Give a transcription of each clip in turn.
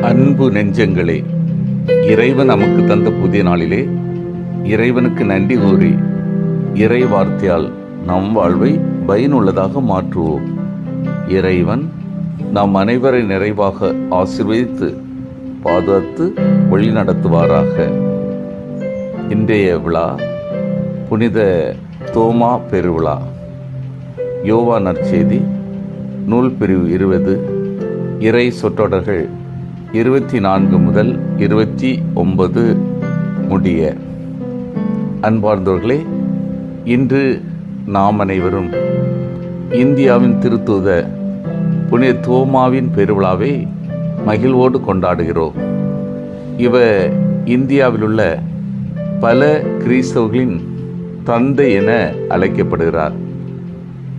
அன்பு நெஞ்சங்களே, இறைவன் நமக்கு தந்த புதிய நாளிலே இறைவனுக்கு நன்றி கூறி இறை வார்த்தையால் நம் வாழ்வை பயனுள்ளதாக மாற்றுவோம். இறைவன் நாம் அனைவரை நிறைவாக ஆசீர்வதித்து பாதுகாத்து வழி நடத்துவாராக. இன்றைய விழா புனித தோமா பெருவிழா. யோவான் நற்செய்தி நூல் பிரிவு 20, இறை சொற்றொடர்கள் 24 முதல் 29 முடிய. அன்பார்ந்தவர்களே, இன்று நாம் அனைவரும் இந்தியாவின் திருத்தூத புனித தோமாவின் பெருவிழாவை மகிழ்வோடு கொண்டாடுகிறோம். இவர் இந்தியாவில் உள்ள பல கிறிஸ்தவர்களின் தந்தை என அழைக்கப்படுகிறார்.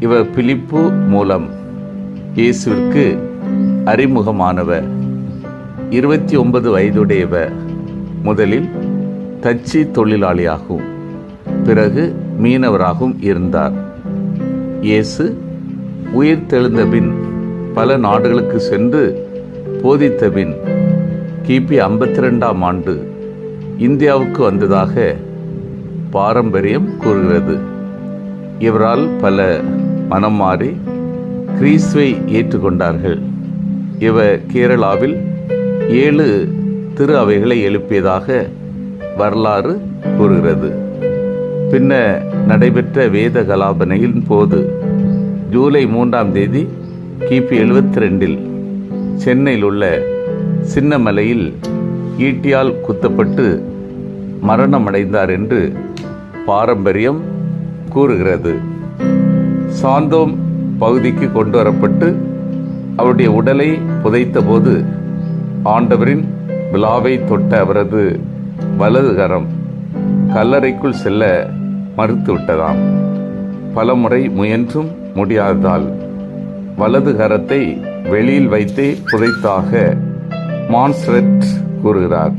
இவர் பிலிப்பு மூலம் இயேசுவிற்கு அறிமுகமானவர். 29 வயதுடையவர். முதலில் தச்சு தொழிலாளியாகவும் பிறகு மீனவராகவும் இருந்தார். இயேசு உயிர் தெழுந்த பின் பல நாடுகளுக்கு சென்று போதித்த பின் கிபி 52ஆம் ஆண்டு இந்தியாவுக்கு வந்ததாக பாரம்பரியம் கூறுகிறது. இவரால் பல மனம் மாறி கிறிஸ்துவை ஏற்றுக்கொண்டார்கள். இவர் கேரளாவில் 7 திரு அவைகளை எழுப்பியதாக வரலாறு கூறுகிறது. பின்னர் நடைபெற்ற வேத கலாபனையின் போது ஜூலை 3ஆம் தேதி கிபி 72இல் சென்னையில் உள்ள சின்னமலையில் ஈட்டியால் குத்தப்பட்டு மரணமடைந்தார் என்று பாரம்பரியம் கூறுகிறது. சாந்தோம் பகுதிக்கு கொண்டு வரப்பட்டு அவருடைய உடலை புதைத்த போது ஆண்டவரின் விழாவை தொட்ட அவரது வலது கரம் கல்லறைக்குள் செல்ல மறுத்துவிட்டதாம். பலமுறை முயன்றும் முடியாததால் வலது கரத்தை வெளியில் வைத்தே புதைத்தாக மான்ஸ்ரெட் கூறுகிறார்.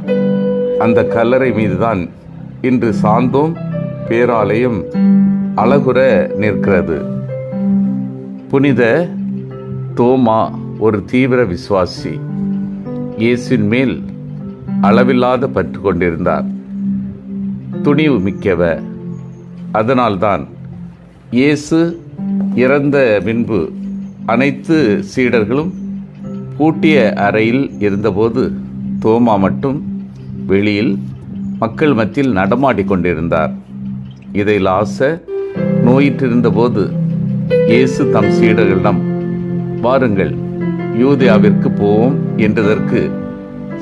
அந்த கல்லறை மீதுதான் இன்று சாந்தோம் பேராலயம் அழகுற நிற்கிறது. புனித தோமா ஒரு தீவிர விசுவாசி. இயேசுவின் மேல் அளவில்லாத பற்று கொண்டிருந்தார். துணிவு மிக்கவர். அதனால்தான் இயேசு இறந்த பின்பு அனைத்து சீடர்களும் பூட்டிய அறையில் இருந்தபோது தோமா மட்டும் வெளியில் மக்கள் மத்தியில் நடமாடிக்கொண்டிருந்தார். இதை லாச நோயிற்றிருந்த போது இயேசு தம் சீடர்களிடம், வாருங்கள் யூதேயாவிற்கு போவோம் என்றதற்கு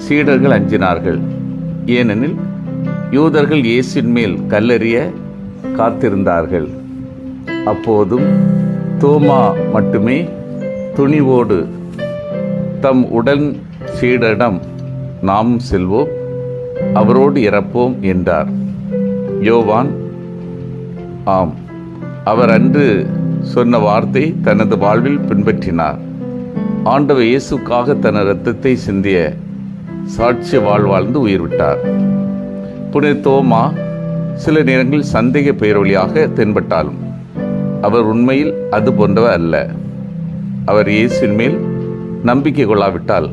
சீடர்கள் அஞ்சினார்கள். ஏனெனில் யூதர்கள் இயேசுவின் மேல் கல்லெறிய காத்திருந்தார்கள். அப்போதும் தோமா மட்டுமே துணிவோடு தம் உடன் சீடரிடம், நாமும் செல்வோம், அவரோடு இறப்போம் என்றார். யோவான் ஆம், அவர் அன்று சொன்ன வார்த்தை தனது வாழ்வில் பின்பற்றினார். ஆண்டவர் இயேசுக்காக தனது இரத்தத்தை சிந்திய சாட்சிய வாழ்ந்து உயிர் விட்டார். புனித தோமா சில நேரங்களில் சந்தேக பெயரொலியாக தென்பட்டாலும் அவர் உண்மையில் அது போன்றவர் அல்ல. அவர் இயேசுவின் மேல் நம்பிக்கை கொள்ளாவிட்டால்,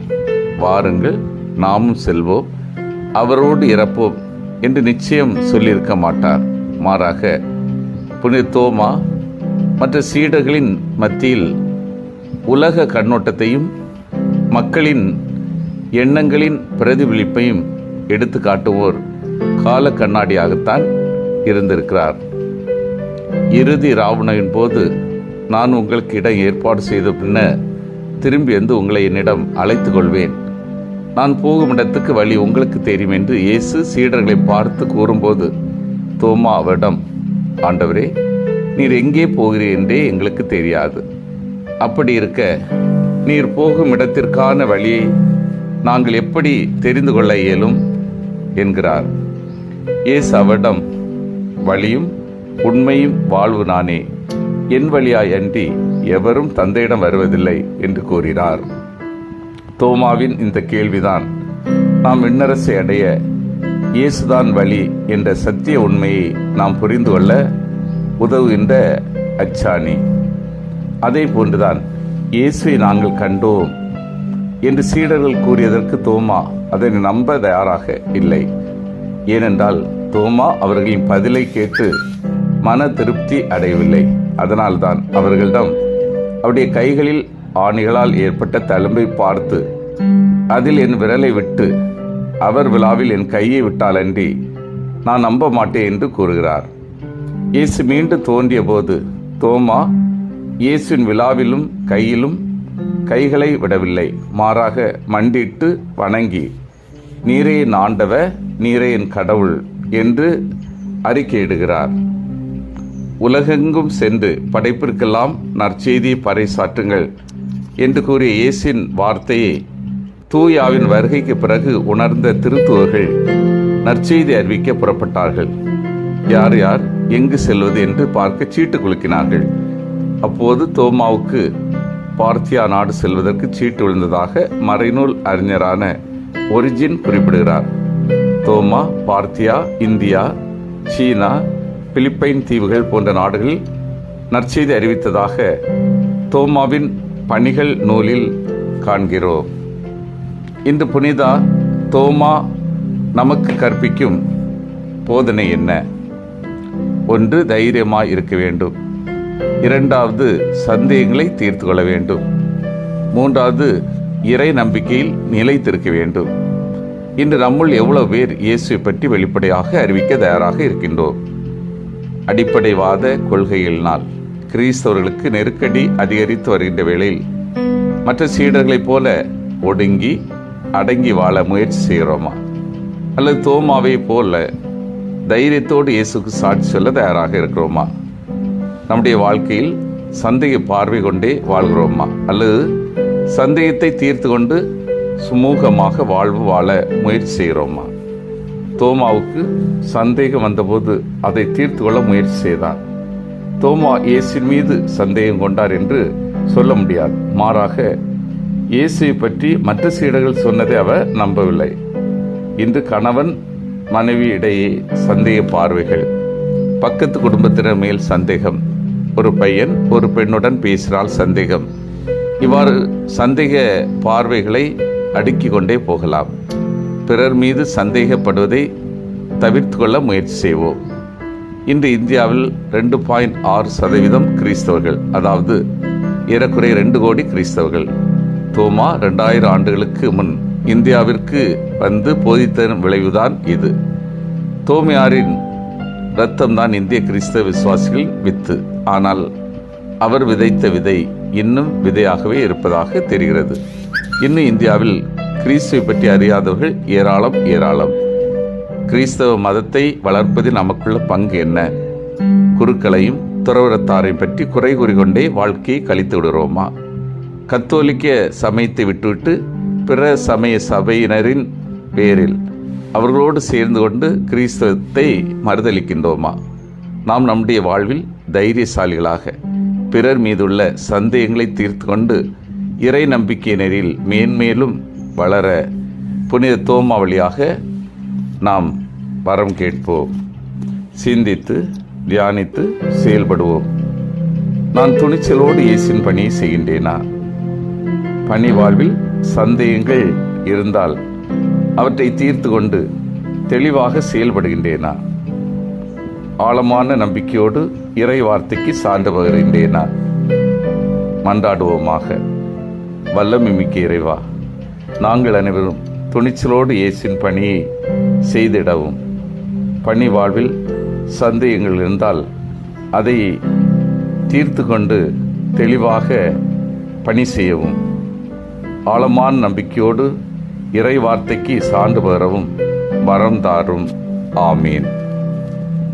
வாருங்கள் நாமும் செல்வோம், அவரோடு இறப்போம் என்று நிச்சயம் சொல்லியிருக்க மாட்டார். மாறாக புனித தோமா மற்ற சீடர்களின் மத்தியில் உலக கண்ணோட்டத்தையும் மக்களின் எண்ணங்களின் பிரதிபலிப்பையும் எடுத்து காட்டுவோர் கால கண்ணாடியாகத்தான் இருந்திருக்கிறார். இறுதி ராவணையின் போது, நான் உங்களுக்கு இடம் ஏற்பாடு செய்த பின்னர் திரும்பி வந்து உங்களை என்னிடம் அழைத்து கொள்வேன். நான் போகும் இடத்துக்கு வழி உங்களுக்கு தெரியும் என்று இயேசு சீடர்களை பார்த்து கூறும்போது தோமா அவரிடம், ஆண்டவரே, நீர் எங்கே போகிறீர் என்றே எங்களுக்கு தெரியாது. அப்படி இருக்க நீர் போகும் இடத்திற்கான வழியை நாங்கள் எப்படி தெரிந்து கொள்ள இயலும் என்கிறார். இயேசு அவரிடம், வழியும் உண்மையும் வாழ்வு நானே, என் வழியாய் அன்றி எவரும் தந்தையிடம் வருவதில்லை என்று கூறினார். தோமாவின் இந்த கேள்விதான் நாம் விண்ணரசை அடைய இயேசுதான் வழி என்ற சத்திய உண்மையை நாம் புரிந்து கொள்ள உதவுகின்ற அச்சாணி. அதே போன்றுதான் இயேசுவை நாங்கள் கண்டோம், என்று சீடர்கள் கூறியதற்கு தோமா அதனை நம்ப தயாராக இல்லை. ஏனென்றால் தோமா அவர்களின் பதிலை கேட்டு மன திருப்தி அடையவில்லை. அதனால்தான் அவர்களிடம் அவருடைய கைகளில் ஆணிகளால் ஏற்பட்ட தழும்பை பார்த்து அதில் என் விரலை விட்டு அவர் விழாவில் என் கையை விட்டாலன்றி நான் நம்ப மாட்டேன் என்று கூறுகிறார். இயேசு மீண்டும் தோன்றிய போது தோமா இயேசுவின் விழாவிலும் கையிலும் கைகளை விடவில்லை. மாறாக மண்டிட்டு வணங்கி, நீரே என் ஆண்டவர், நீரே என் கடவுள் என்று அறிக்கையிடுகிறார். உலகெங்கும் சென்று படைப்பிற்கெல்லாம் நற்செய்தியை பறைசாற்றுங்கள் என்று கூறிய இயேசின் வார்த்தையை தூயாவின் வருகைக்கு பிறகு உணர்ந்த திருத்துவர்கள் நற்செய்தி அறிவிக்க புறப்பட்டார்கள். யார் யார் எங்கு செல்வது என்று பார்க்க சீட்டு குலுக்கினார்கள். அப்போது தோமாவுக்கு பார்த்தியா நாடு செல்வதற்கு சீட்டு விழுந்ததாக மறைநூல் அறிஞரான ஒரிஜின் குறிப்பிடுகிறார். தோமா பார்த்தியா, இந்தியா, சீனா, பிலிப்பைன் தீவுகள் போன்ற நாடுகளில் நற்செய்தி அறிவித்ததாக தோமாவின் பணிகள் நூலில் காண்கிறோம். இன்று புனிதா தோமா நமக்கு கற்பிக்கும் போதனை என்ன? ஒன்று, தைரியமாய் இருக்க வேண்டும். இரண்டாவது, சந்தேகங்களை தீர்த்து கொள்ள வேண்டும். மூன்றாவது, இறை நம்பிக்கையில் நிலைத்திருக்க வேண்டும். இன்று நம்முள் எவ்வளவு பேர் இயேசுவை பற்றி வெளிப்படையாக அறிவிக்க தயாராக இருக்கின்றோம்? அடிப்படைவாத கொள்கைகளினால் கிறிஸ்தவர்களுக்கு நெருக்கடி அதிகரித்து வருகின்ற வேளையில் மற்ற சீடர்களைப் போல ஒடுங்கி அடங்கி வாழ முயற்சி செய்கிறோமா? அல்லது தோமாவை போல தைரியத்தோடு இயேசுக்கு சாட்சி சொல்ல தயாராக இருக்கிறோமா? நம்முடைய வாழ்க்கையில் சந்தேக பார்வை கொண்டே வாழ்கிறோமா? அல்லது சந்தேகத்தை தீர்த்து கொண்டு சுமூகமாக வாழ்வு வாழ முயற்சி செய்கிறோமா? தோமாவுக்கு சந்தேகம் வந்தபோது அதை தீர்த்து கொள்ள முயற்சி செய்தார். தோமா இயேசுவின் மீது சந்தேகம் கொண்டார் என்று சொல்ல முடியாது. மாறாக இயேசுவை பற்றி மற்ற சீடர்கள் சொன்னதை அவர் நம்பவில்லை. இன்று கணவன் மனைவி இடையே சந்தேக பார்வைகள், பக்கத்து குடும்பத்தினர் மேல் சந்தேகம், ஒரு பையன் ஒரு பெண்ணுடன் பேசினால் சந்தேகம், இவ்வாறு சந்தேக பார்வைகளை அடுக்கிக் கொண்டே போகலாம். பிறர் மீது சந்தேகப்படுவதை தவிர்த்து கொள்ள முயற்சி செய்வோம். இன்று இந்தியாவில் 2.6% கிறிஸ்தவர்கள், அதாவது ஏறக்குறைய 2 கோடி கிறிஸ்தவர்கள். தோமா 2000 ஆண்டுகளுக்கு முன் இந்தியாவிற்கு வந்து போதித்ததன் விளைவுதான் இது. தோமையாரின் இரத்தம்தான் இந்திய கிறிஸ்தவ விசுவாசிகள் வித்து. ஆனால் அவர் விதைத்த விதை இன்னும் விதையாகவே இருப்பதாக தெரிகிறது. இன்னும் இந்தியாவில் கிறிஸ்துவை பற்றி அறியாதவர்கள் ஏராளம் ஏராளம். கிறிஸ்தவ மதத்தை வளர்ப்பதில் நமக்குள்ள பங்கு என்ன? குருக்களையும் துறவரத்தாரையும் பற்றி குறை கூறிக்கொண்டே வாழ்க்கையை கழித்து விடுகிறோமா? கத்தோலிக்க சமயத்தை விட்டுவிட்டு பிற சமய சபையினரின் பேரில் அவர்களோடு சேர்ந்து கொண்டு கிறிஸ்தவத்தை மறுதளிக்கின்றோமா? நாம் நம்முடைய வாழ்வில் தைரியசாலிகளாக பிறர் மீதுள்ள சந்தேகங்களை தீர்த்து கொண்டு இறை நம்பிக்கை நெறியில் மேன்மேலும் வளர புனித தோமா வழியாக நாம் வரம் கேட்போம். சிந்தித்து தியானித்து செயல்படுவோம். நான் துணிச்சலோடு இயேசின் பணியை செய்கின்றேனா? பணி வாழ்வில் சந்தேகங்கள் இருந்தால் அவற்றை தீர்த்து கொண்டு தெளிவாக செயல்படுகின்றேனா? ஆழமான நம்பிக்கையோடு இறை வார்த்தைக்கு சான்று பகிர்கின்றேனா? மன்றாடுவோமாக. வல்லமை மிக்க இறைவா, நாங்கள் அனைவரும் துணிச்சலோடு இயேசின் பணியை செய்திடவும், பணி வாழ்வில் சந்தேகங்கள் இருந்தால் அதை தீர்த்து கொண்டு தெளிவாக பணி செய்யவும், ஆழமான நம்பிக்கையோடு இறை வார்த்தைக்கு சான்று பகரவும் வரம் தாரும். ஆமீன்.